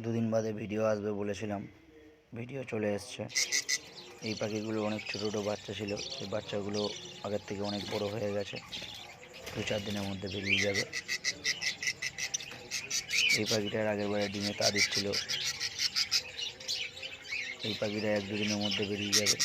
দুদিন বাদে ভিডিও আসবে বলেছিলাম, ভিডিও চলে এসছে। এই পাখিগুলো অনেক ছোটো ছোটো বাচ্চা ছিল, সেই বাচ্চাগুলো আগের থেকে অনেক বড় হয়ে গেছে, 2-4 দিনের মধ্যে বেরিয়ে যাবে। এই পাখিটার আগের বারে ডিমে তা দিচ্ছিল, এই পাখিটা 1-2 দিনের মধ্যে বেরিয়ে যাবে।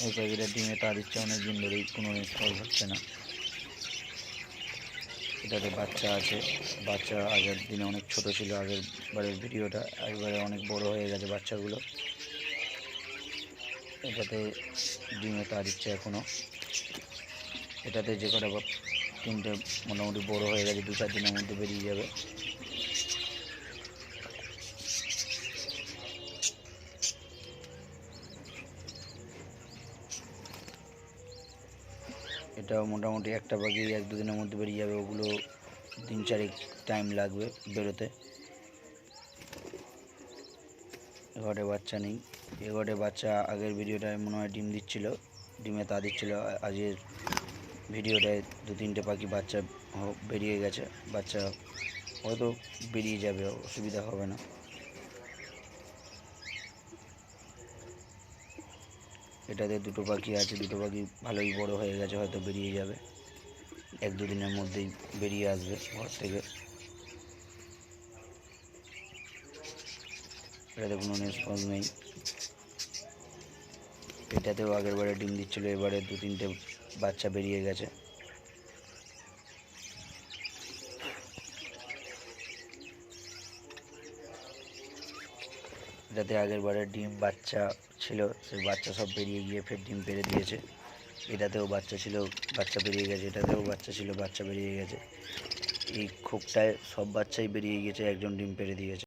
এই পাখিটা ডিমে তা দিচ্ছে অনেক দিন ধরেই, কোনো রেসপন্স হচ্ছে না। এটাতে বাচ্চা আছে, বাচ্চা আগের দিনে অনেক ছোট ছিল, আগের বারের ভিডিওটা একবারে অনেক বড় হয়ে গেছে বাচ্চাগুলো। এটাতে ডিমে তা দিচ্ছে এখনও। এটাতে যে কটা 3টে মোটামুটি বড় হয়ে গেছে, 2-4 দিনের মধ্যে বেরিয়ে যাবে। এটাও মোটামুটি একটা পাখি 1-2 দিনের মধ্যে বেরিয়ে যাবে, ওগুলো 3-4 টাইম লাগবে বেরোতে। এঘরে বাচ্চা নেই, এঘরে বাচ্চা আগের ভিডিওটায় মনে হয় ডিম দিচ্ছিল, ডিমে তা দিচ্ছিল। আজকের ভিডিওটায় 2-3টে পাখি বাচ্চা বেরিয়ে গেছে, বাচ্চা হয়তো বেরিয়ে যাবে, অসুবিধা হবে না। এটাতে 2টো পাখি আছে, 2টো পাখি ভালোই বড় হয়ে গেছে, হয়তো বেরিয়ে যাবে, 1-2 দিনের মধ্যেই বেরিয়ে আসবে ঘর থেকে। এটাতে কোনো রেসপন্স নেই। এটাতেও আগের বারে ডিম দিচ্ছিল, এবারে 2-3টে বাচ্চা বেরিয়ে গেছে। এটাতে আগের বারে ডিম বাচ্চা ছিল, সেই বাচ্চা সব বেরিয়ে গিয়ে ফের ডিম পেড়ে দিয়েছে। এটাতেও বাচ্চা ছিল, বাচ্চা বেরিয়ে গেছে, এটাতেও বাচ্চা ছিল, বাচ্চা বেরিয়ে গেছে। এই খোপটায় সব বাচ্চাই বেরিয়ে গেছে, একজন ডিম পেড়ে দিয়েছে।